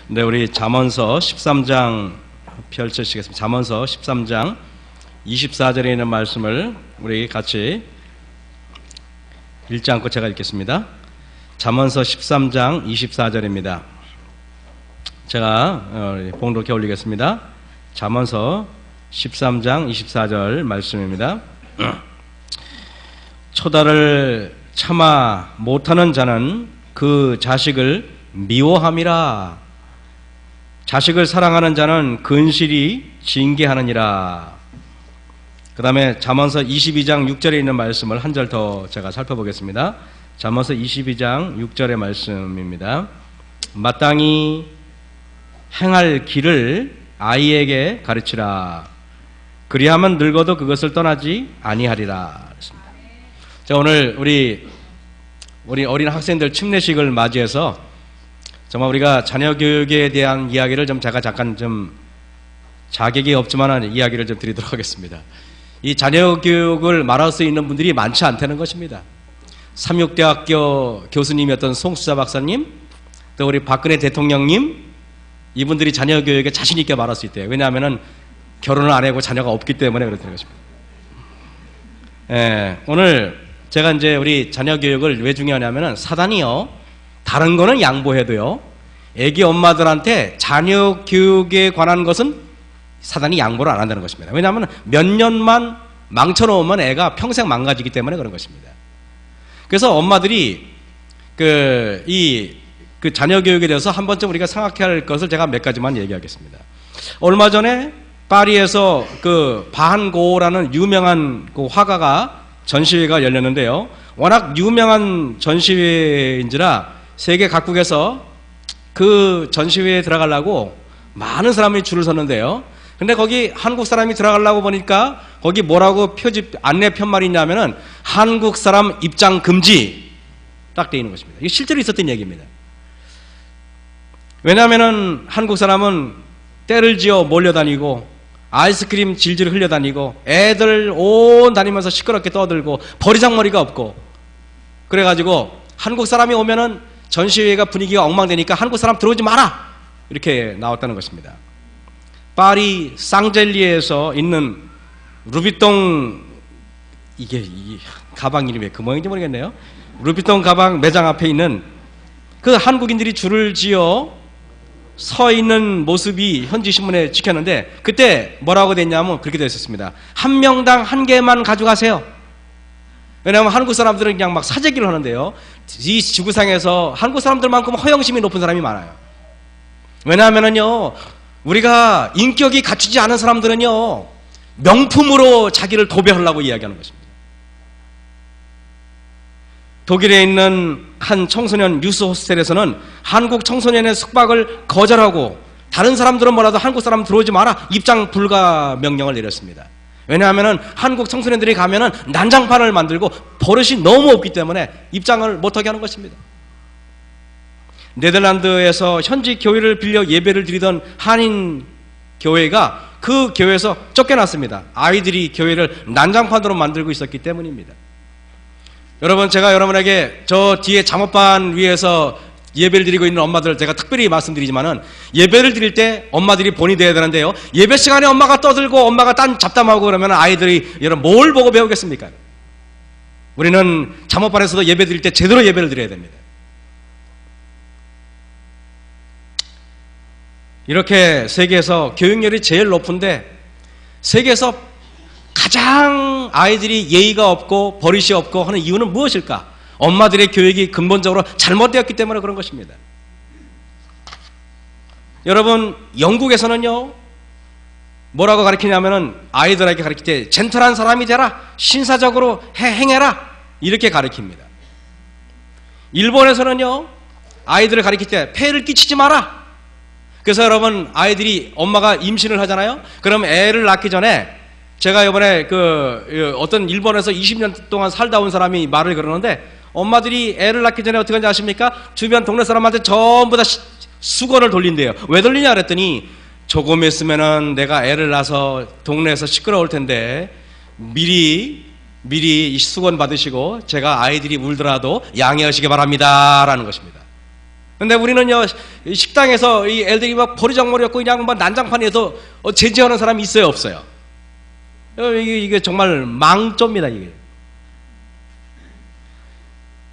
네, 우리 잠언서 13장 펼쳐지겠습니다. 잠언서 13장 24절에 있는 말씀을 우리 같이 읽지 않고 제가 읽겠습니다. 잠언서 13장 24절입니다. 제가 봉독해 올리겠습니다. 잠언서 13장 24절 말씀입니다. 초다를 참아 못하는 자는 그 자식을 미워함이라. 자식을 사랑하는 자는 근실이 징계하느니라. 그 다음에 잠언서 22장 6절에 있는 말씀을 한 절 더 제가 살펴보겠습니다. 잠언서 22장 6절의 말씀입니다. 마땅히 행할 길을 아이에게 가르치라. 그리하면 늙어도 그것을 떠나지 아니하리라. 자, 오늘 우리 어린 학생들 침례식을 맞이해서 정말 우리가 자녀 교육에 대한 이야기를 제가 잠깐 자격이 없지만 이야기를 드리도록 하겠습니다. 이 자녀 교육을 말할 수 있는 분들이 많지 않다는 것입니다. 삼육대학교 교수님이었던 송수자 박사님, 또 우리 박근혜 대통령님, 이분들이 자녀 교육에 자신 있게 말할 수 있대요. 왜냐하면 결혼을 안 하고 자녀가 없기 때문에 그렇다는 것입니다. 오늘 제가 이제 우리 자녀 교육을 왜 중요하냐면은 사단이요, 다른 거는 양보해도요, 애기 엄마들한테 자녀 교육에 관한 것은 사단이 양보를 안 한다는 것입니다. 왜냐하면 몇 년만 망쳐놓으면 애가 평생 망가지기 때문에 그런 것입니다. 그래서 엄마들이 그 자녀 교육에 대해서 한 번쯤 우리가 생각해야 할 것을 제가 몇 가지만 얘기하겠습니다. 얼마 전에 파리에서 그 바한고라는 유명한 그 화가가 전시회가 열렸는데요. 워낙 유명한 전시회인지라 세계 각국에서 그 전시회에 들어가려고 많은 사람이 줄을 섰는데요. 근데 거기 한국 사람이 들어가려고 보니까 거기 뭐라고 표지 안내 편말이 있냐면은 한국 사람 입장 금지 딱 돼 있는 것입니다. 이게 실제로 있었던 얘기입니다. 왜냐하면은 한국 사람은 때를 지어 몰려다니고 아이스크림 질질 흘려다니고 애들 온 다니면서 시끄럽게 떠들고 버리장머리가 없고, 그래가지고 한국 사람이 오면은 전시회가 분위기가 엉망되니까 한국 사람 들어오지 마라 이렇게 나왔다는 것입니다. 파리 쌍젤리에서 있는 루비통, 이게 가방 이름이 그 모양인지 모르겠네요. 루비통 가방 매장 앞에 있는 그 한국인들이 줄을 지어 서 있는 모습이 현지 신문에 찍혔는데, 그때 뭐라고 됐냐면 그렇게 되어 있었습니다. 한 명당 한 개만 가져가세요. 왜냐하면 한국 사람들은 그냥 막 사재기를 하는데요, 이 지구상에서 한국 사람들만큼 허영심이 높은 사람이 많아요. 왜냐하면요, 우리가 인격이 갖추지 않은 사람들은요, 명품으로 자기를 도배하려고 이야기하는 것입니다. 독일에 있는 한 청소년 유스 호스텔에서는 한국 청소년의 숙박을 거절하고 다른 사람들은 뭐라도 한국 사람 들어오지 마라 입장 불가 명령을 내렸습니다. 왜냐하면 한국 청소년들이 가면은 난장판을 만들고 버릇이 너무 없기 때문에 입장을 못하게 하는 것입니다. 네덜란드에서 현지 교회를 빌려 예배를 드리던 한인 교회가 그 교회에서 쫓겨났습니다. 아이들이 교회를 난장판으로 만들고 있었기 때문입니다. 여러분, 제가 여러분에게 저 뒤에 잠옷반 위에서 예배를 드리고 있는 엄마들 제가 특별히 말씀드리지만은, 예배를 드릴 때 엄마들이 본이 돼야 되는데요, 예배 시간에 엄마가 떠들고 엄마가 딴 잡담하고 그러면 아이들이 여러분 뭘 보고 배우겠습니까? 우리는 잠옷반에서도 예배 드릴 때 제대로 예배를 드려야 됩니다. 이렇게 세계에서 교육열이 제일 높은데, 세계에서 가장 아이들이 예의가 없고 버릇이 없고 하는 이유는 무엇일까? 엄마들의 교육이 근본적으로 잘못되었기 때문에 그런 것입니다. 여러분, 영국에서는요, 뭐라고 가르치냐면은 아이들에게 가르칠 때 젠틀한 사람이 되라, 신사적으로 행해라 이렇게 가르칩니다. 일본에서는요, 아이들을 가르칠 때 폐를 끼치지 마라. 그래서 여러분, 아이들이 엄마가 임신을 하잖아요. 그럼 애를 낳기 전에, 제가 이번에 어떤 일본에서 20년 동안 살다 온 사람이 말을 그러는데, 엄마들이 애를 낳기 전에 어떻게 하는지 아십니까? 주변 동네 사람한테 전부 다 수건을 돌린대요. 왜 돌리냐 그랬더니, 조금 있으면은 내가 애를 낳아서 동네에서 시끄러울 텐데 미리 수건 받으시고 제가 아이들이 울더라도 양해하시기 바랍니다 라는 것입니다. 근데 우리는요, 식당에서 이 애들이 막 버리장머리였고 그냥 막 난장판에서 제지하는 사람이 있어요, 없어요? 이게 정말 망조입니다, 이게.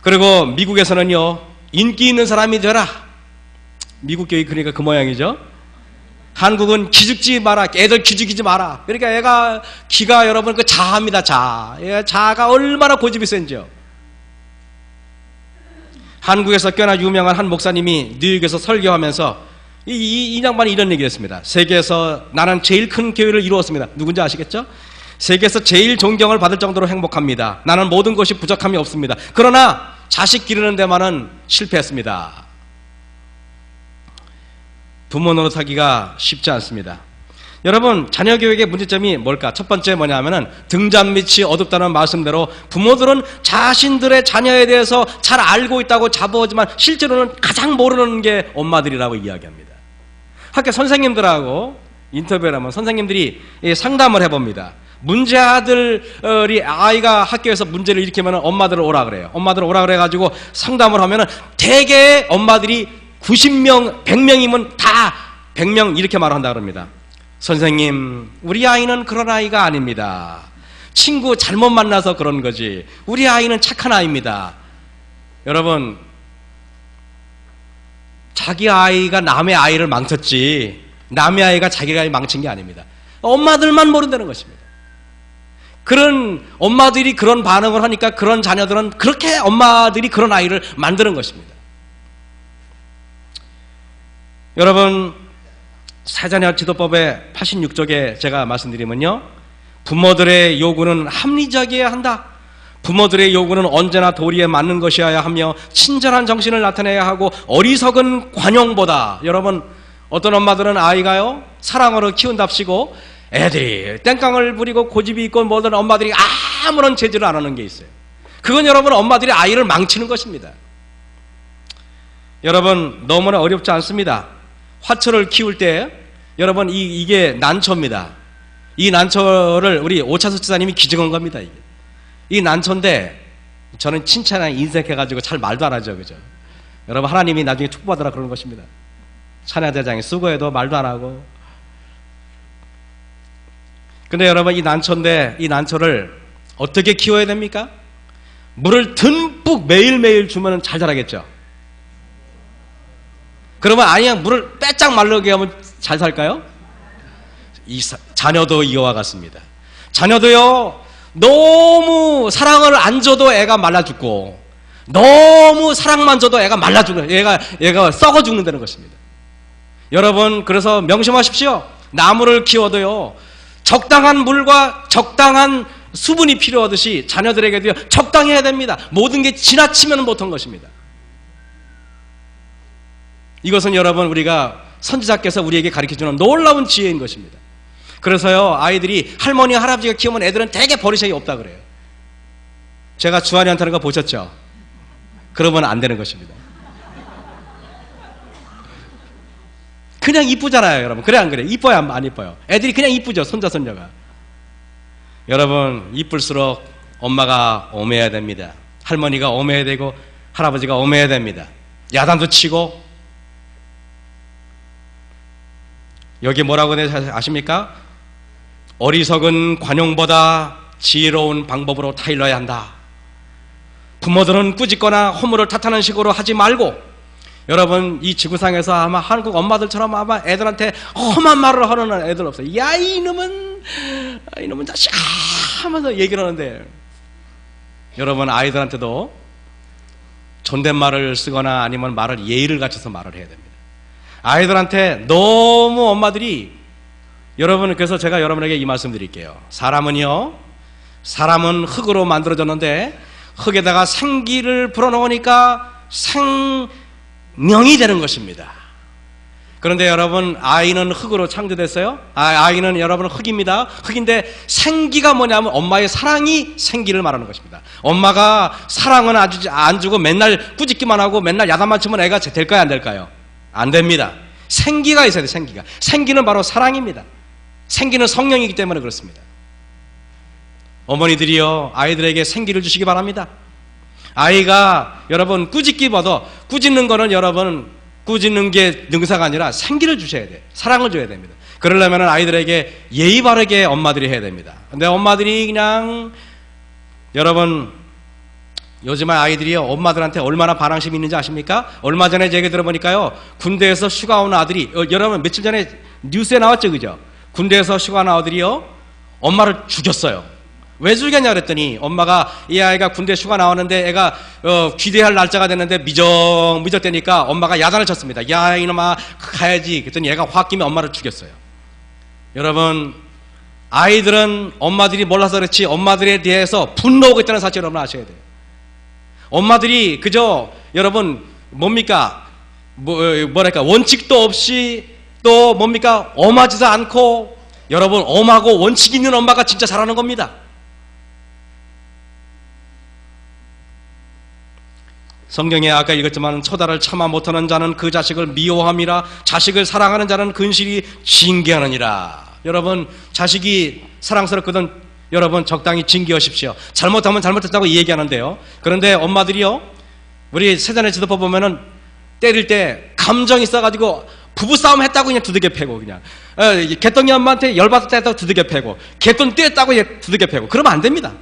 그리고 미국에서는요, 인기 있는 사람이 되라. 미국 교육 그러니까 그 모양이죠. 한국은 기죽지 마라. 애들 기죽이지 마라. 그러니까 애가 기가 여러분 그 자아입니다. 자아가 얼마나 고집이 센지요. 한국에서 꽤나 유명한 한 목사님이 뉴욕에서 설교하면서 이 양반이 이런 얘기를 했습니다. 세계에서 나는 제일 큰 교회를 이루었습니다. 누군지 아시겠죠? 세계에서 제일 존경을 받을 정도로 행복합니다. 나는 모든 것이 부족함이 없습니다. 그러나 자식 기르는 데만은 실패했습니다. 부모 노릇하기가 쉽지 않습니다. 여러분, 자녀 교육의 문제점이 뭘까? 첫 번째 뭐냐면은 등잔 밑이 어둡다는 말씀대로 부모들은 자신들의 자녀에 대해서 잘 알고 있다고 자부하지만 실제로는 가장 모르는 게 엄마들이라고 이야기합니다. 학교 선생님들하고 인터뷰를 하면 선생님들이 상담을 해봅니다. 문제 아들이 아이가 학교에서 문제를 일으키면 엄마들을 오라 그래요. 엄마들을 오라 그래가지고 상담을 하면은 대개 엄마들이 90명, 100명이면 다 100명 이렇게 말한다 그럽니다. 선생님, 우리 아이는 그런 아이가 아닙니다. 친구 잘못 만나서 그런 거지. 우리 아이는 착한 아이입니다. 여러분, 자기 아이가 남의 아이를 망쳤지 남의 아이가 자기 아이를 망친 게 아닙니다. 엄마들만 모른다는 것입니다. 그런 엄마들이 그런 반응을 하니까 그런 자녀들은 그렇게 엄마들이 그런 아이를 만드는 것입니다. 여러분, 사자녀 지도법의 86쪽에 제가 말씀드리면요, 부모들의 요구는 합리적이어야 한다. 부모들의 요구는 언제나 도리에 맞는 것이어야 하며 친절한 정신을 나타내야 하고 어리석은 관용보다, 여러분, 어떤 엄마들은 아이가요 사랑으로 키운답시고 애들이 땡깡을 부리고 고집이 있고 뭐든 엄마들이 아무런 제지를 안 하는 게 있어요. 그건 여러분 엄마들이 아이를 망치는 것입니다. 여러분, 너무나 어렵지 않습니다. 화초를 키울 때 여러분 이게 난초입니다. 이 난초를 우리 오차수 지사님이 기증한 겁니다. 이 난초인데 저는 칭찬에 인색해가지고 잘 말도 안 하죠, 그죠? 여러분, 하나님이 나중에 축복받으라 그러는 것입니다. 찬야대장이 수고해도 말도 안 하고. 근데 여러분, 이 난초인데 이 난초를 어떻게 키워야 됩니까? 물을 듬뿍 매일매일 주면 잘 자라겠죠. 그러면 아니야 물을 빼짝 말르게 하면 잘 살까요? 자녀도 이와 같습니다. 자녀도요, 너무 사랑을 안 줘도 애가 말라 죽고 너무 사랑만 줘도 애가 말라 죽는, 얘가 썩어 죽는다는 것입니다. 여러분, 그래서 명심하십시오. 나무를 키워도요, 적당한 물과 적당한 수분이 필요하듯이 자녀들에게도 적당히 해야 됩니다. 모든 게 지나치면 못한 것입니다. 이것은 여러분, 우리가 선지자께서 우리에게 가르쳐주는 놀라운 지혜인 것입니다. 그래서요, 아이들이 할머니, 할아버지가 키우면 애들은 되게 버릇이 없다 그래요. 제가 주한이한테 하는 거 보셨죠? 그러면 안 되는 것입니다. 그냥 이쁘잖아요, 여러분. 그래 안 그래? 이뻐요, 안 이뻐요? 애들이 그냥 이쁘죠, 손자, 손녀가. 여러분, 이쁠수록 엄마가 엄해야 됩니다. 할머니가 엄해야 되고 할아버지가 엄해야 됩니다. 야단도 치고. 여기 뭐라고 아십니까? 어리석은 관용보다 지혜로운 방법으로 타일러야 한다. 부모들은 꾸짖거나 허물을 탓하는 식으로 하지 말고, 여러분, 이 지구상에서 아마 한국 엄마들처럼 아마 애들한테 험한 말을 하는 애들 없어요. 야, 이놈은 자식 하면서 얘기를 하는데, 여러분, 아이들한테도 존댓말을 쓰거나 아니면 말을 예의를 갖춰서 말을 해야 됩니다. 아이들한테 너무 엄마들이, 여러분, 그래서 제가 여러분에게 이 말씀 드릴게요. 사람은 흙으로 만들어졌는데 흙에다가 생기를 불어넣으니까 생명이 되는 것입니다. 그런데 여러분, 아이는 흙으로 창조됐어요. 아이는 여러분 흙입니다. 흙인데 생기가 뭐냐면 엄마의 사랑이 생기를 말하는 것입니다. 엄마가 사랑은 안 주고 맨날 꾸짖기만 하고 맨날 야단만 치면 애가 될까요, 안 될까요? 안 됩니다. 생기가 있어야 돼요. 생기는 바로 사랑입니다. 생기는 성령이기 때문에 그렇습니다. 어머니들이요, 아이들에게 생기를 주시기 바랍니다. 아이가 여러분 꾸짖기보다 꾸짖는 거는 여러분 꾸짖는 게 능사가 아니라 생기를 주셔야 돼. 사랑을 줘야 됩니다. 그러려면 아이들에게 예의 바르게 엄마들이 해야 됩니다. 근데 엄마들이 그냥 여러분 요즘에 아이들이 엄마들한테 얼마나 반항심이 있는지 아십니까? 얼마 전에 제 얘기 들어보니까요, 군대에서 휴가 온 아들이 여러분 며칠 전에 뉴스에 나왔죠, 그죠? 군대에서 휴가 온 아들이요 엄마를 죽였어요. 왜 죽였냐 그랬더니 엄마가 이 아이가 군대 휴가 나왔는데 애가 귀대할 날짜가 됐는데 미적대니까 엄마가 야단을 쳤습니다. 야 이놈아 가야지. 그랬더니 얘가 확 끼면 엄마를 죽였어요. 여러분 아이들은 엄마들이 몰라서 그렇지 엄마들에 대해서 분노하고 있다는 사실을 여러분 아셔야 돼요. 엄마들이 그저 여러분 뭡니까 뭐랄까 원칙도 없이 또 뭡니까 엄하지도 않고 여러분 엄하고 원칙 있는 엄마가 진짜 잘하는 겁니다. 성경에 아까 읽었지만 처다를 참아 못하는 자는 그 자식을 미워함이라 자식을 사랑하는 자는 근실이 징계하느니라. 여러분 자식이 사랑스럽거든 여러분 적당히 징계하십시오. 잘못하면 잘못했다고 얘기하는데요. 그런데 엄마들이요 우리 세잔의 지도법 보면은 때릴 때 감정 있어가지고 부부싸움 했다고 그냥 두들겨 패고 그냥 개똥이 엄마한테 열받았다 했다고 두들겨 패고 개똥 때렸다고 두들겨 패고 그러면 안 됩니다.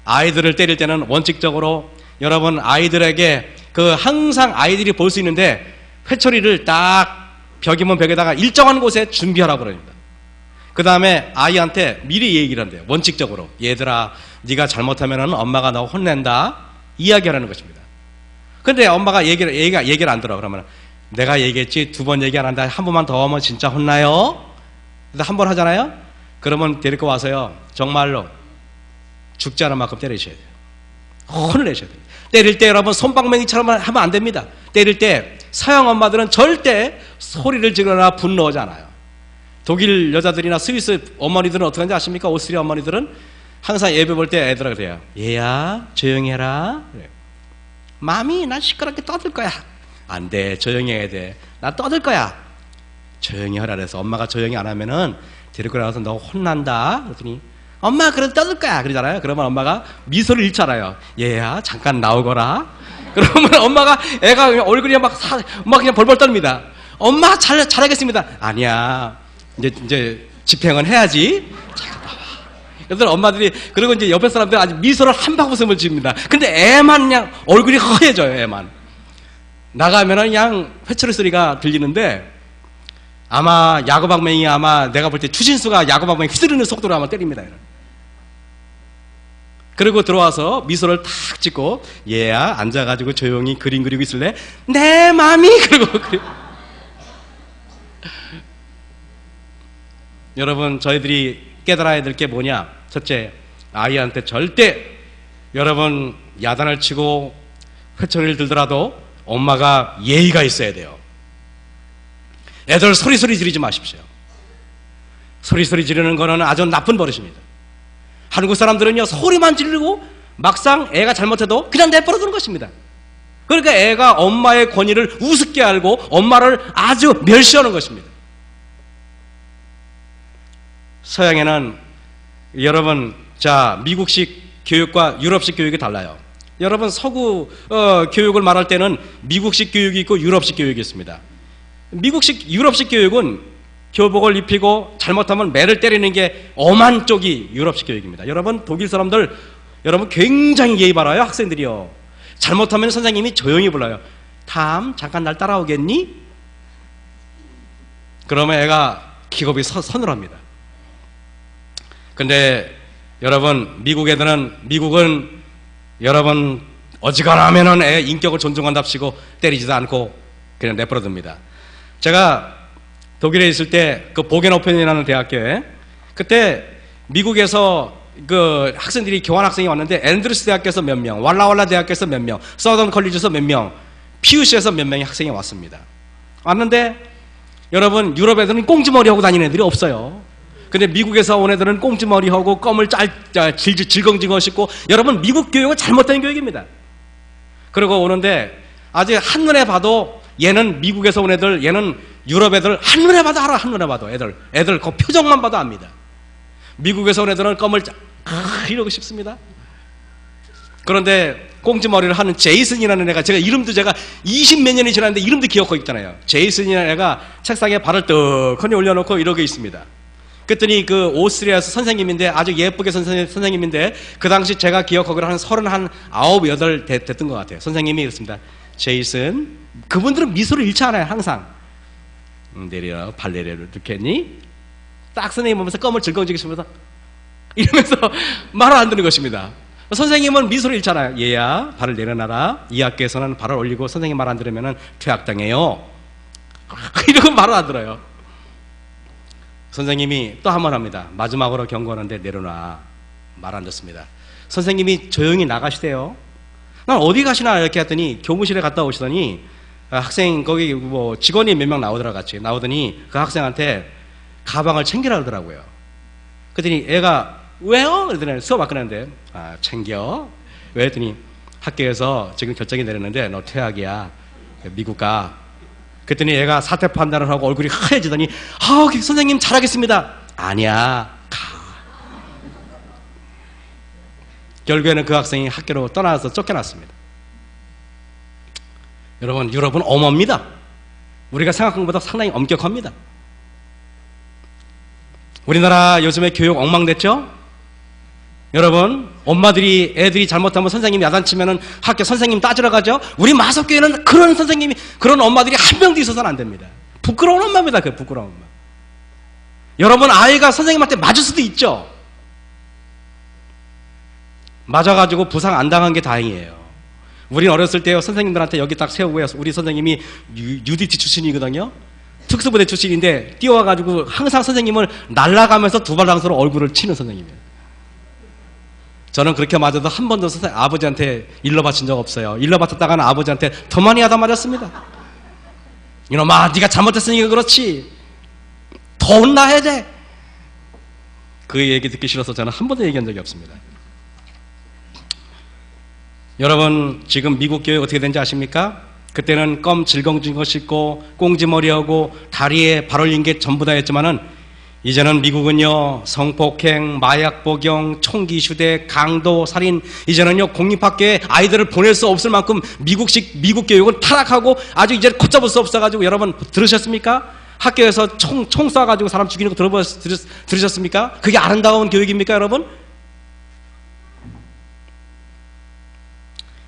아이들을 때릴 때는 원칙적으로 여러분 아이들에게 항상 아이들이 볼 수 있는데 회초리를 딱 벽이면 벽에다가 일정한 곳에 준비하라고 그럽니다. 그 다음에 아이한테 미리 얘기를 한대요. 원칙적으로 얘들아 네가 잘못하면 엄마가 너 혼낸다 이야기하라는 것입니다. 근데 엄마가 얘기를 안 들어. 그러면 내가 얘기했지 2번 얘기 안 한다. 한 번만 더 하면 진짜 혼나요. 그래서 한 번 하잖아요. 그러면 데리고 와서요 정말로 죽지 않을 만큼 때리셔야 돼요. 혼을 내셔야 돼요. 때릴 때 여러분 손방망이처럼 하면 안 됩니다. 때릴 때 서양 엄마들은 절대 소리를 지르거나 분노하지 않아요. 독일 여자들이나 스위스 어머니들은 어떻게 하는지 아십니까? 오스트리아 어머니들은 항상 예배 볼 때 애들아 그래요. 얘야 조용히 해라. 그래요. 마미 나 시끄럽게 떠들 거야. 안 돼 조용히 해야 돼. 나 떠들 거야. 조용히 하라 그래서 엄마가 조용히 안 하면은 데리고 나와서 너 혼난다. 그랬더니 엄마 그래도 떠들 거야 그러잖아요. 그러면 엄마가 미소를 잃잖아요. 얘야 잠깐 나오거라. 그러면 엄마가 애가 그냥 얼굴이 막 그냥 벌벌 떨립니다. 엄마 잘하겠습니다. 아니야 이제 집행은 해야지. 잠깐 나와. 그래서 엄마들이 그리고 이제 옆에 사람들 아주 미소를 한방 웃음을 지읍니다. 근데 애만 그냥 얼굴이 허해져요. 애만 나가면은 그냥 회초리 소리가 들리는데 아마 야구방맹이 아마 내가 볼 때 추신수가 야구방맹이 휘두르는 속도로 아마 때립니다. 그리고 들어와서 미소를 탁 찍고 얘야 앉아가지고 조용히 그림 그리고 있을래? 내 맘이 그리고 여러분 저희들이 깨달아야 될 게 뭐냐? 첫째 아이한테 절대 여러분 야단을 치고 회초리를 들더라도 엄마가 예의가 있어야 돼요. 애들 소리 지르지 마십시오. 소리 지르는 거는 아주 나쁜 버릇입니다. 한국 사람들은요 소리만 지르고 막상 애가 잘못해도 그냥 내버려 두는 것입니다. 그러니까 애가 엄마의 권위를 우습게 알고 엄마를 아주 멸시하는 것입니다. 서양에는 여러분 자 미국식 교육과 유럽식 교육이 달라요. 여러분 서구 교육을 말할 때는 미국식 교육이 있고 유럽식 교육이 있습니다. 유럽식 교육은 교복을 입히고 잘못하면 매를 때리는 게 엄한 쪽이 유럽식 교육입니다. 여러분 독일 사람들 여러분 굉장히 예의 바라요. 학생들이요. 잘못하면 선생님이 조용히 불러요. 탐 잠깐 날 따라오겠니? 그러면 애가 기겁이 서늘합니다. 근데 여러분 미국은 여러분 어지간하면은 애 인격을 존중한답시고 때리지도 않고 그냥 내버려둡니다. 제가 독일에 있을 때 그 보겐호펜이라는 대학교에 그때 미국에서 그 학생들이 교환학생이 왔는데 앤드루스 대학교에서 몇 명, 왈라왈라 대학교에서 몇 명, 서던 컬리지에서 몇 명, 피우시에서 몇 명의 학생이 왔습니다. 왔는데 여러분 유럽 애들은 꽁지머리 하고 다니는 애들이 없어요. 근데 미국에서 온 애들은 꽁지머리 하고 껌을 질겅질겅 씻고 여러분 미국 교육은 잘못된 교육입니다. 그리고 오는데 아직 한눈에 봐도 얘는 미국에서 온 애들, 얘는 유럽 애들 한눈에 봐도 알아. 한눈에 봐도 애들 그 표정만 봐도 압니다. 미국에서 온 애들은 껌을 이러고 싶습니다. 그런데 꽁지머리를 하는 제이슨이라는 애가, 제가 이름도 제가 20몇 년이 지났는데 이름도 기억하고 있잖아요. 제이슨이라는 애가 책상에 발을 떡하니 올려놓고 이러고 있습니다. 그랬더니 그 오스트리아에서 선생님인데, 아주 예쁘게 선생님인데, 그 당시 제가 기억하기로 한 39, 8 됐던 것 같아요. 선생님이 그렇습니다. 제이슨, 그분들은 미소를 잃지 않아요, 항상. 내려, 발 내려, 이렇게 했니? 딱 선생님 보면서 껌을 즐거워지겠습니다. 이러면서 말을 안 듣는 것입니다. 선생님은 미소를 잃잖아요. 얘야, 발을 내려놔라. 이 학교에서는 발을 올리고 선생님 말 안 들으면 퇴학당해요. 이러고 말을 안 들어요. 선생님이 또 한 번 합니다. 마지막으로 경고하는데 내려놔. 말 안 듣습니다. 선생님이 조용히 나가시대요. 난 어디 가시나 이렇게 했더니 교무실에 갔다 오시더니 학생 거기 뭐 직원이 몇 명 나오더라 같이 나오더니 그 학생한테 가방을 챙기라 그러더라고요. 그랬더니 애가 왜요? 그러더니 수업 안 끝났는데 챙겨. 왜? 했더니 학교에서 지금 결정이 내렸는데 너 퇴학이야. 미국 가. 그랬더니 애가 사퇴 판단을 하고 얼굴이 하얘지더니 선생님 잘하겠습니다. 아니야, 가. 결국에는 그 학생이 학교로 떠나서 쫓겨났습니다. 여러분, 유럽은 엄합니다. 우리가 생각한 것보다 상당히 엄격합니다. 우리나라 요즘에 교육 엉망됐죠? 여러분, 엄마들이 애들이 잘못하면 선생님이 야단치면은 학교 선생님 따지러 가죠? 우리 마석교회는 그런 선생님이, 그런 엄마들이 한 명도 있어서는 안 됩니다. 부끄러운 엄마입니다. 그 부끄러운 엄마. 여러분, 아이가 선생님한테 맞을 수도 있죠? 맞아가지고 부상 안 당한 게 다행이에요. 우린 어렸을 때요, 선생님들한테 여기 딱 세우고요. 우리 선생님이 UDT 출신이거든요. 특수부대 출신인데 뛰어와가지고 항상 선생님을 날아가면서 두발당서로 얼굴을 치는 선생님이에요. 저는 그렇게 맞아도 한 번도 아버지한테 일러 바친 적 없어요. 일러 바쳤다가는 아버지한테 더 많이 하다 맞았습니다. 이놈아, 네가 잘못했으니까 그렇지. 더 혼나야 돼. 그 얘기 듣기 싫어서 저는 한 번도 얘기한 적이 없습니다. 여러분, 지금 미국 교회 어떻게 된지 아십니까? 그때는 껌 질겅질겅 씻고 꽁지머리하고 다리에 발 올린 게 전부 다였지만은 이제는 미국은요, 성폭행, 마약 복용, 총기 휴대, 강도, 살인, 이제는요, 공립학교에 아이들을 보낼 수 없을 만큼 미국식 미국 교육은 타락하고 아주 이제 걷잡을 수 없어가지고, 여러분 들으셨습니까? 학교에서 총 쏴가지고 사람 죽이는 거 들으셨습니까? 그게 아름다운 교육입니까, 여러분?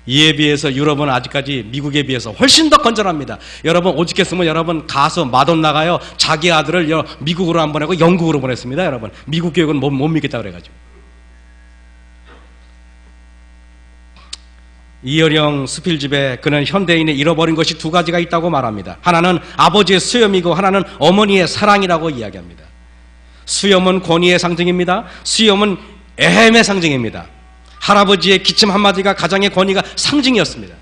이에 비해서 유럽은 아직까지 미국에 비해서 훨씬 더 건전합니다. 여러분, 오죽했으면 여러분 가수 마돈나가요, 자기 아들을 미국으로 안 보내고 영국으로 보냈습니다. 여러분, 미국 교육은 못 믿겠다 그래가지고. 이어령 수필집에 그는 현대인이 잃어버린 것이 두 가지가 있다고 말합니다. 하나는 아버지의 수염이고 하나는 어머니의 사랑이라고 이야기합니다. 수염은 권위의 상징입니다. 수염은 애헴의 상징입니다. 할아버지의 기침 한마디가 가장의 권위가 상징이었습니다.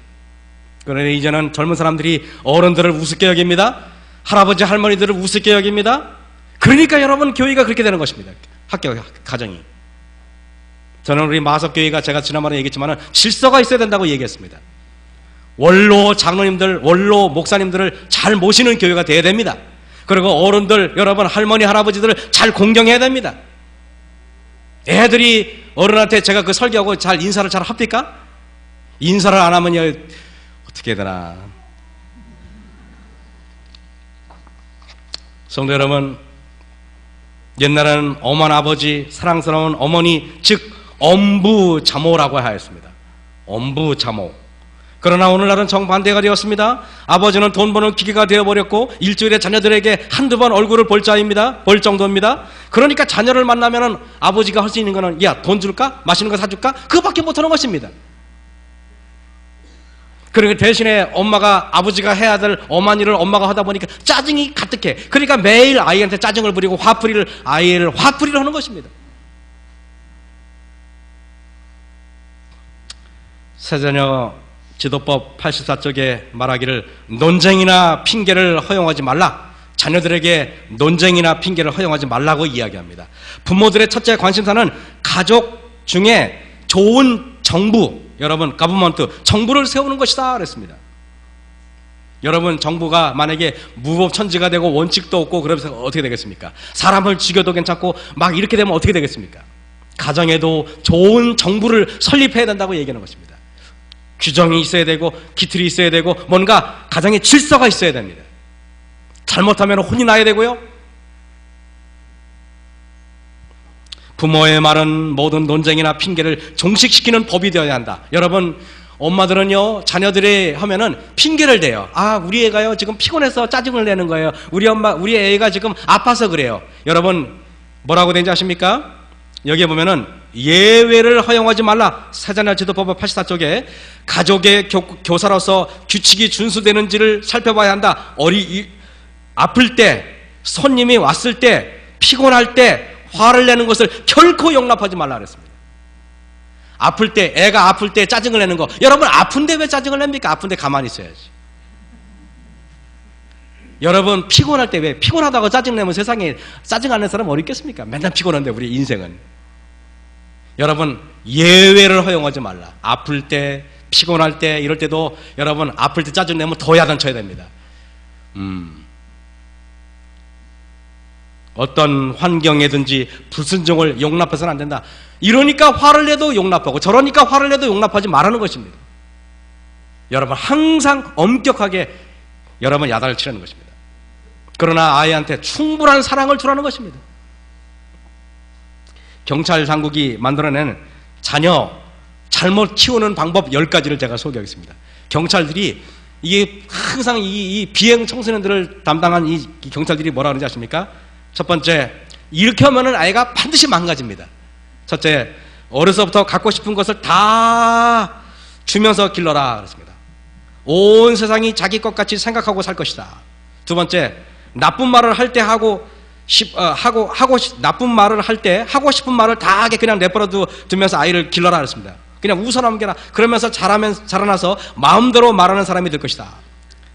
그런데 이제는 젊은 사람들이 어른들을 우습게 여깁니다. 할아버지 할머니들을 우습게 여깁니다. 그러니까 여러분, 교회가 그렇게 되는 것입니다. 학교, 가정이. 저는 우리 마석교회가 제가 지난번에 얘기했지만 질서가 있어야 된다고 얘기했습니다. 원로 장로님들, 원로 목사님들을 잘 모시는 교회가 돼야 됩니다. 그리고 어른들, 여러분 할머니 할아버지들을 잘 공경해야 됩니다. 애들이 어른한테 제가 그 설교하고 잘 인사를 잘 합니까? 인사를 안 하면요, 어떻게 해야 되나. 성도 여러분, 옛날에는 엄한 아버지, 사랑스러운 어머니, 즉 엄부자모라고 하였습니다. 엄부자모. 그러나 오늘날은 정반대가 되었습니다. 아버지는 돈 버는 기계가 되어버렸고 일주일에 자녀들에게 한두 번 얼굴을 볼 정도입니다. 그러니까 자녀를 만나면 아버지가 할 수 있는 거는, 야, 돈 줄까? 맛있는 거 사줄까? 그거밖에 못하는 것입니다. 그리고 대신에 아버지가 해야 될 엄한 일을 엄마가 하다 보니까 짜증이 가득해. 그러니까 매일 아이한테 짜증을 부리고 아이를 화풀이를 하는 것입니다. 새자녀 지도법 84쪽에 말하기를 논쟁이나 핑계를 허용하지 말라. 자녀들에게 논쟁이나 핑계를 허용하지 말라고 이야기합니다. 부모들의 첫째 관심사는 가족 중에 좋은 정부, 여러분 가버먼트, 정부를 세우는 것이다 그랬습니다. 여러분, 정부가 만약에 무법천지가 되고 원칙도 없고 그러면서 어떻게 되겠습니까? 사람을 죽여도 괜찮고 막 이렇게 되면 어떻게 되겠습니까? 가정에도 좋은 정부를 설립해야 된다고 얘기하는 것입니다. 규정이 있어야 되고 기틀이 있어야 되고 뭔가 가정에 질서가 있어야 됩니다. 잘못하면 혼이 나야 되고요. 부모의 말은 모든 논쟁이나 핑계를 종식시키는 법이 되어야 한다. 여러분, 엄마들은요, 자녀들이 하면은 핑계를 대요. 아, 우리 애가요, 지금 피곤해서 짜증을 내는 거예요. 우리 애가 지금 아파서 그래요. 여러분, 뭐라고 되는지 아십니까? 여기에 보면은 예외를 허용하지 말라. 사자녀지도법 84쪽에 가족의 교사로서 규칙이 준수되는지를 살펴봐야 한다. 아플 때, 손님이 왔을 때, 피곤할 때 화를 내는 것을 결코 용납하지 말라 그랬습니다. 아플 때, 애가 아플 때 짜증을 내는 거. 여러분, 아픈데 왜 짜증을 냅니까? 아픈데 가만히 있어야지. 여러분, 피곤할 때 왜 피곤하다고 짜증내면 세상에 짜증 안 내는 사람 어디 있겠습니까? 맨날 피곤한데 우리 인생은. 여러분, 예외를 허용하지 말라. 아플 때, 피곤할 때, 이럴 때도 여러분, 아플 때 짜증내면 더 야단쳐야 됩니다. 어떤 환경에든지 불순종을 용납해서는 안 된다. 이러니까 화를 내도 용납하고 저러니까 화를 내도 용납하지 말라는 것입니다. 여러분, 항상 엄격하게 여러분 야단을 치라는 것입니다. 그러나 아이한테 충분한 사랑을 주라는 것입니다. 경찰 당국이 만들어낸 자녀 잘못 키우는 방법 10가지를 제가 소개하겠습니다. 경찰들이 이게 항상 이 비행 청소년들을 담당한 이 경찰들이 뭐라 그러는지 아십니까? 첫 번째, 이렇게 하면은 아이가 반드시 망가집니다. 첫째, 어려서부터 갖고 싶은 것을 다 주면서 길러라 그랬습니다. 온 세상이 자기 것 같이 생각하고 살 것이다. 두 번째, 나쁜 말을 할 때 나쁜 말을 할 때 하고 싶은 말을 다 하게 그냥 내버려 두면서 아이를 길러라 그랬습니다. 그냥 웃어 넘겨라. 그러면서 자라나서 마음대로 말하는 사람이 될 것이다.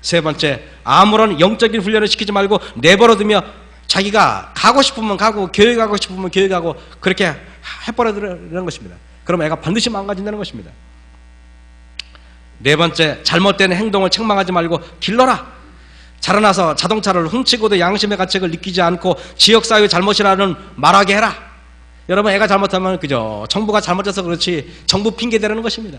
세 번째, 아무런 영적인 훈련을 시키지 말고 내버려 두며 자기가 가고 싶으면 가고 교육하고 싶으면 교육하고 그렇게 해버리는 것입니다. 그럼 애가 반드시 망가진다는 것입니다. 네 번째, 잘못된 행동을 책망하지 말고 길러라. 자라나서 자동차를 훔치고도 양심의 가책을 느끼지 않고 지역사회 잘못이라는 말하게 해라. 여러분, 애가 잘못하면 그죠, 정부가 잘못해서 그렇지 정부 핑계대라는 것입니다.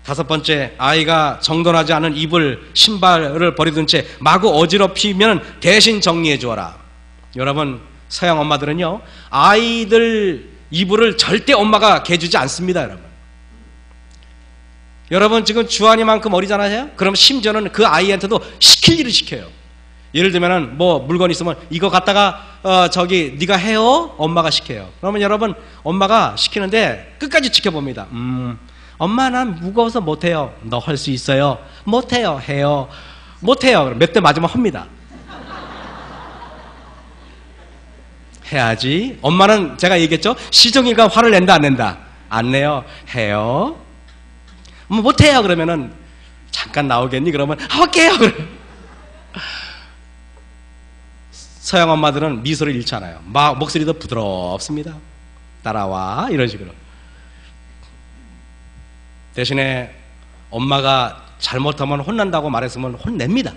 다섯 번째, 아이가 정돈하지 않은 이불, 신발을 버리둔 채 마구 어지럽히면 대신 정리해 주어라. 여러분, 서양 엄마들은요, 아이들 이불을 절대 엄마가 개주지 않습니다. 여러분 지금 주한이만큼 어리잖아요? 그럼 심지어는 그 아이한테도 시킬 일을 시켜요. 예를 들면은 뭐 물건 있으면 이거 갖다가 네가 해요? 엄마가 시켜요. 그러면 여러분, 엄마가 시키는데 끝까지 지켜봅니다. 엄마, 난 무거워서 못해요. 너 할 수 있어요? 못해요. 해요. 못해요. 몇 대 맞으면 합니다. 해야지. 엄마는 제가 얘기했죠? 시종이가 화를 낸다 안 낸다? 안 내요. 해요. 못해요. 그러면은 잠깐 나오겠니? 그러면 할게요. 서양 엄마들은 미소를 잃지 않아요. 목소리도 부드럽습니다. 따라와. 이런 식으로. 대신에 엄마가 잘못하면 혼난다고 말했으면 혼냅니다.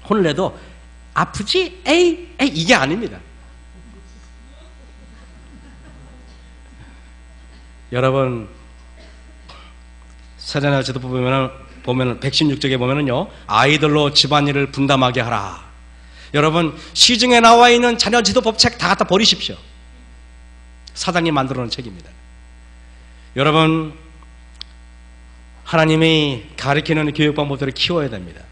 혼내도 아프지? 에이 이게 아닙니다. 여러분, 사자녀지도법 보면 116쪽에 보면은요, 아이들로 집안일을 분담하게 하라. 여러분, 시중에 나와 있는 자녀지도법 책 다 갖다 버리십시오. 사단이 만들어 놓은 책입니다. 여러분, 하나님이 가르치는 교육 방법들을 키워야 됩니다.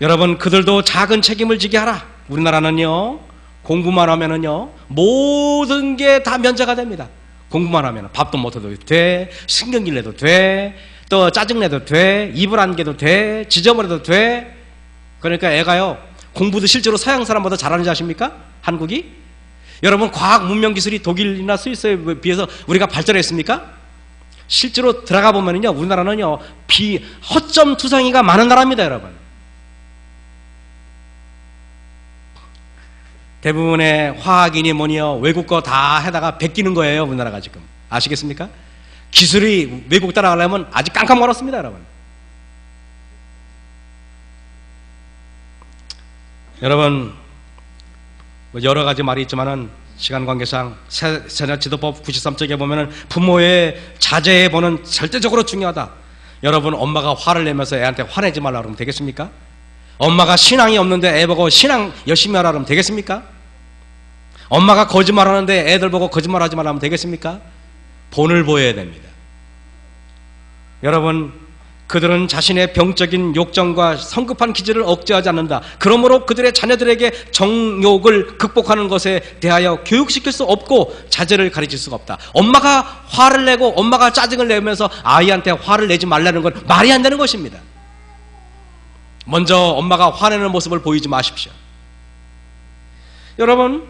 여러분, 그들도 작은 책임을 지게 하라. 우리나라는요, 공부만 하면은요, 모든 게 다 면제가 됩니다. 공부만 하면 밥도 못해도 돼, 신경질 내도 돼, 또 짜증내도 돼, 이불 안 개도 돼, 지저분해도 돼. 그러니까 애가요, 공부도 실제로 서양 사람보다 잘하는지 아십니까? 한국이? 여러분, 과학 문명 기술이 독일이나 스위스에 비해서 우리가 발전했습니까? 실제로 들어가 보면은요, 우리나라는요, 허점 투성이가 많은 나라입니다, 여러분. 대부분의 화학인이 뭐니요, 외국 거 다 해다가 베끼는 거예요, 우리나라가 지금. 아시겠습니까? 기술이 외국 따라가려면 아직 깜깜 멀었습니다, 여러분. 여러분, 뭐 여러 가지 말이 있지만은 시간 관계상 세뇌지도법 93쪽에 보면은 부모의 자제해 보는 절대적으로 중요하다. 여러분, 엄마가 화를 내면서 애한테 화내지 말라 그러면 되겠습니까? 엄마가 신앙이 없는데 애 보고 신앙 열심히 하라 그러면 되겠습니까? 엄마가 거짓말하는데 애들 보고 거짓말하지 말라 하면 되겠습니까? 본을 보여야 됩니다. 여러분, 그들은 자신의 병적인 욕정과 성급한 기질을 억제하지 않는다. 그러므로 그들의 자녀들에게 정욕을 극복하는 것에 대하여 교육시킬 수 없고 자제를 가르칠 수가 없다. 엄마가 화를 내고 엄마가 짜증을 내면서 아이한테 화를 내지 말라는 건 말이 안 되는 것입니다. 먼저 엄마가 화내는 모습을 보이지 마십시오. 여러분,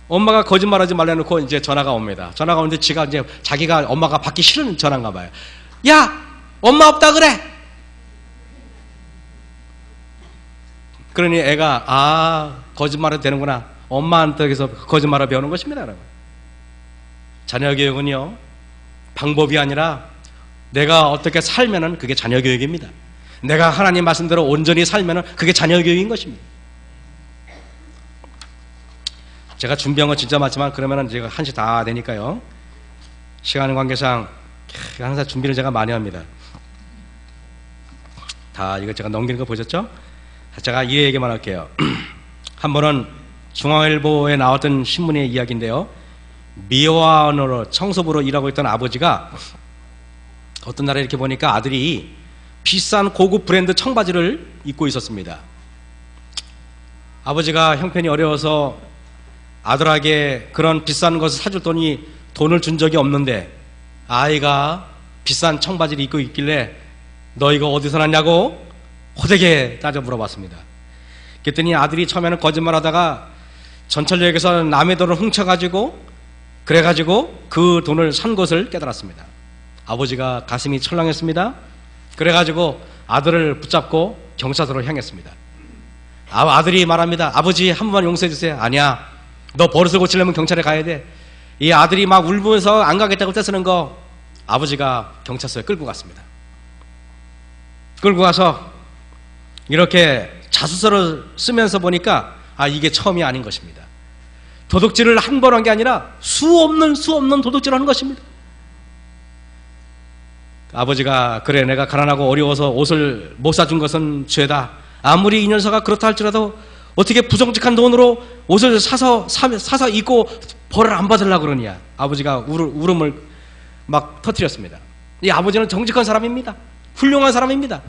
엄마가 거짓말하지 말라놓고 이제 전화가 옵니다. 전화가 오는데 자기가 엄마가 받기 싫은 전화인가 봐요. 야! 엄마 없다 그래! 그러니 애가 거짓말해도 되는구나. 엄마한테서 거짓말을 배우는 것입니다, 여러분. 자녀 교육은요, 방법이 아니라 내가 어떻게 살면은 그게 자녀 교육입니다. 내가 하나님 말씀대로 온전히 살면은 그게 자녀 교육인 것입니다. 제가 준비한 건 진짜 많지만 그러면은 제가 1시 다 되니까요. 시간 관계상 항상 준비를 제가 많이 합니다. 다 이거 제가 넘기는 거 보셨죠? 제가 이 얘기만 할게요. 한 번은 중앙일보에 나왔던 신문의 이야기인데요. 미화원으로 청소부로 일하고 있던 아버지가 어떤 날에 이렇게 보니까 아들이 비싼 고급 브랜드 청바지를 입고 있었습니다. 아버지가 형편이 어려워서 아들에게 그런 비싼 것을 사줄 돈을 준 적이 없는데 아이가 비싼 청바지를 입고 있길래 너 이거 어디서 났냐고 호되게 따져 물어봤습니다. 그랬더니 아들이 처음에는 거짓말하다가 전철역에서 남의 돈을 훔쳐가지고 그래가지고 그 돈을 산 것을 깨달았습니다. 아버지가 가슴이 철렁했습니다. 그래가지고 아들을 붙잡고 경찰서로 향했습니다. 아들이 말합니다. 아버지 한 번만 용서해 주세요. 아니야, 너 버릇을 고치려면 경찰에 가야 돼. 이 아들이 막 울면서 안 가겠다고 떼쓰는 거 아버지가 경찰서에 끌고 갔습니다. 끌고 가서 이렇게 자수서를 쓰면서 보니까 이게 처음이 아닌 것입니다. 도둑질을 한 번 한 게 아니라 수 없는 도둑질을 하는 것입니다. 아버지가 그래, 내가 가난하고 어려워서 옷을 못 사준 것은 죄다. 아무리 이 녀석아 그렇다 할지라도 어떻게 부정직한 돈으로 옷을 사서 입고 벌을 안 받으려고 그러냐. 아버지가 울음을 막 터뜨렸습니다. 이 아버지는 정직한 사람입니다. 훌륭한 사람입니다.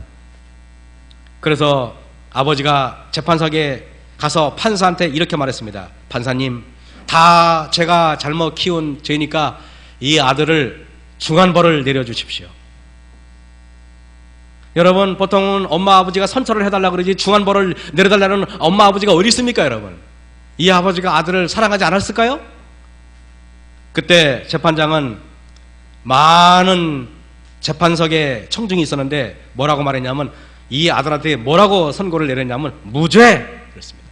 그래서 아버지가 재판석에 가서 판사한테 이렇게 말했습니다. 판사님, 다 제가 잘못 키운 죄니까 이 아들을 중한벌을 내려주십시오. 여러분, 보통은 엄마 아버지가 선처를 해달라고 그러지 중한벌을 내려달라는 엄마 아버지가 어디 있습니까, 여러분? 이 아버지가 아들을 사랑하지 않았을까요? 그때 재판장은 많은 재판석에 청중이 있었는데 뭐라고 말했냐면 이 아들한테 뭐라고 선고를 내렸냐면 무죄! 그랬습니다.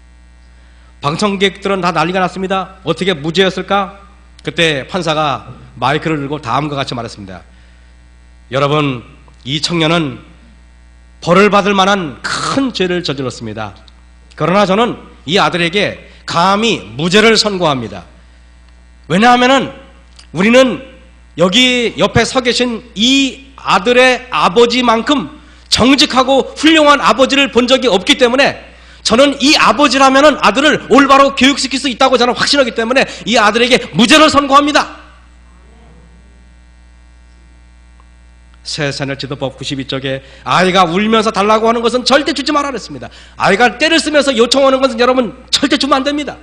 방청객들은 다 난리가 났습니다. 어떻게 무죄였을까? 그때 판사가 마이크를 들고 다음과 같이 말했습니다. 여러분, 이 청년은 벌을 받을 만한 큰 죄를 저질렀습니다. 그러나 저는 이 아들에게 감히 무죄를 선고합니다. 왜냐하면은 우리는 여기 옆에 서 계신 이 아들의 아버지만큼 정직하고 훌륭한 아버지를 본 적이 없기 때문에 저는 이 아버지라면은 아들을 올바로 교육시킬 수 있다고 저는 확신하기 때문에 이 아들에게 무죄를 선고합니다. 새새늘지도법 92쪽에 아이가 울면서 달라고 하는 것은 절대 주지 말아 그랬습니다. 아이가 때를 쓰면서 요청하는 것은 여러분 절대 주면 안 됩니다.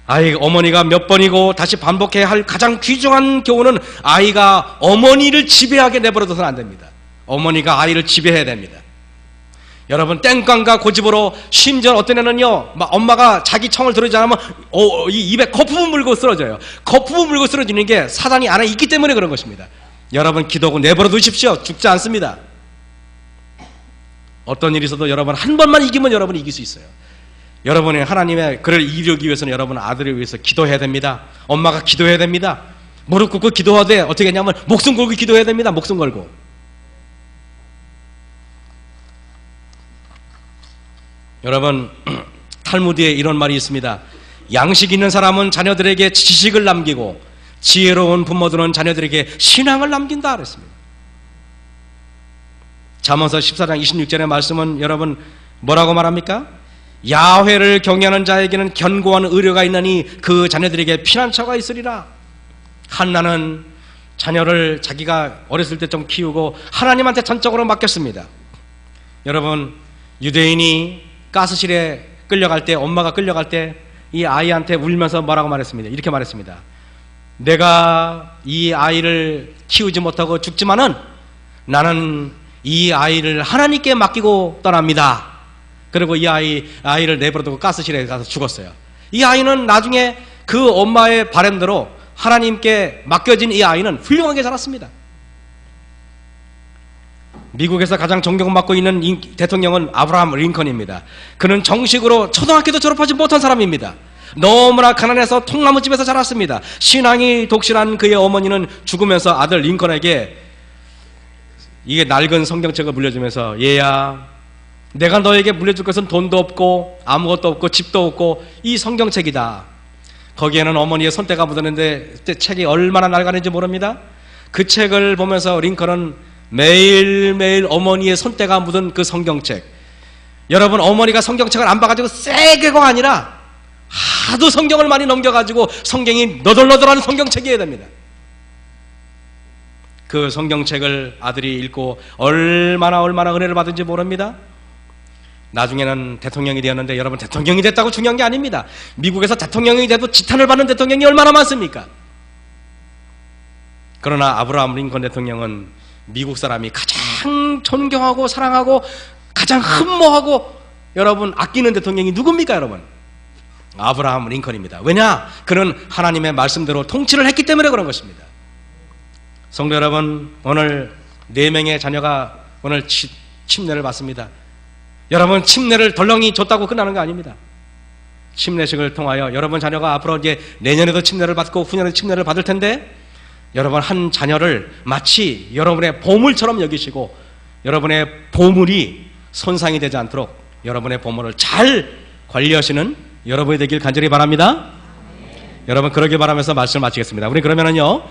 어머니가 몇 번이고 다시 반복해야 할 가장 귀중한 교훈은 아이가 어머니를 지배하게 내버려둬서는 안 됩니다. 어머니가 아이를 지배해야 됩니다. 여러분, 땡깡과 고집으로 심지어 어떤 애는요, 막 엄마가 자기 청을 들어주지 않으면 이 입에 거품을 물고 쓰러져요. 거품을 물고 쓰러지는 게 사단이 안에 있기 때문에 그런 것입니다. 여러분, 기도하고 내버려 두십시오. 죽지 않습니다. 어떤 일이 있어도 여러분 한 번만 이기면 여러분이 이길 수 있어요. 여러분이 하나님의 글을 이루기 위해서는 여러분 아들을 위해서 기도해야 됩니다. 엄마가 기도해야 됩니다. 무릎 꿇고 기도하되 어떻게 했냐면 목숨 걸고 기도해야 됩니다. 목숨 걸고. 여러분, 탈무드에 이런 말이 있습니다. 양식 있는 사람은 자녀들에게 지식을 남기고 지혜로운 부모들은 자녀들에게 신앙을 남긴다 그랬습니다. 잠언서 14장 26절의 말씀은 여러분 뭐라고 말합니까? 야훼를 경외하는 자에게는 견고한 의료가 있나니 그 자녀들에게 피난처가 있으리라. 한나는 자녀를 자기가 어렸을 때 좀 키우고 하나님한테 전적으로 맡겼습니다. 여러분, 유대인이 가스실에 끌려갈 때, 엄마가 끌려갈 때 이 아이한테 울면서 뭐라고 말했습니다. 이렇게 말했습니다. 내가 이 아이를 키우지 못하고 죽지만은 나는 이 아이를 하나님께 맡기고 떠납니다. 그리고 이 아이를 내버려두고 가스실에 가서 죽었어요. 이 아이는 나중에 그 엄마의 바람대로 하나님께 맡겨진 이 아이는 훌륭하게 자랐습니다. 미국에서 가장 존경받고 있는 대통령은 아브라함 링컨입니다. 그는 정식으로 초등학교도 졸업하지 못한 사람입니다. 너무나 가난해서 통나무집에서 자랐습니다. 신앙이 독실한 그의 어머니는 죽으면서 아들 링컨에게 이게 낡은 성경책을 물려주면서 얘야, 내가 너에게 물려줄 것은 돈도 없고 아무것도 없고 집도 없고 이 성경책이다. 거기에는 어머니의 손때가 묻었는데 책이 얼마나 낡았는지 모릅니다. 그 책을 보면서 링컨은 매일매일 어머니의 손때가 묻은 그 성경책, 여러분, 어머니가 성경책을 안 봐가지고 세게가 아니라 하도 성경을 많이 넘겨가지고 성경이 너덜너덜한 성경책이어야 됩니다. 그 성경책을 아들이 읽고 얼마나 은혜를 받은지 모릅니다. 나중에는 대통령이 되었는데, 여러분, 대통령이 됐다고 중요한 게 아닙니다. 미국에서 대통령이 돼도 지탄을 받는 대통령이 얼마나 많습니까? 그러나 아브라함 링컨 대통령은 미국 사람이 가장 존경하고 사랑하고 가장 흠모하고 여러분 아끼는 대통령이 누굽니까? 여러분, 아브라함 링컨입니다. 왜냐? 그는 하나님의 말씀대로 통치를 했기 때문에 그런 것입니다. 성도 여러분, 오늘 4명의 자녀가 오늘 침례를 받습니다. 여러분, 침례를 덜렁이 줬다고 끝나는 거 아닙니다. 침례식을 통하여 여러분 자녀가 앞으로 이제 내년에도 침례를 받고 후년에도 침례를 받을 텐데, 여러분 한 자녀를 마치 여러분의 보물처럼 여기시고 여러분의 보물이 손상이 되지 않도록 여러분의 보물을 잘 관리하시는 여러분이 되길 간절히 바랍니다. 여러분, 그러길 바라면서 말씀을 마치겠습니다. 우리 그러면은요,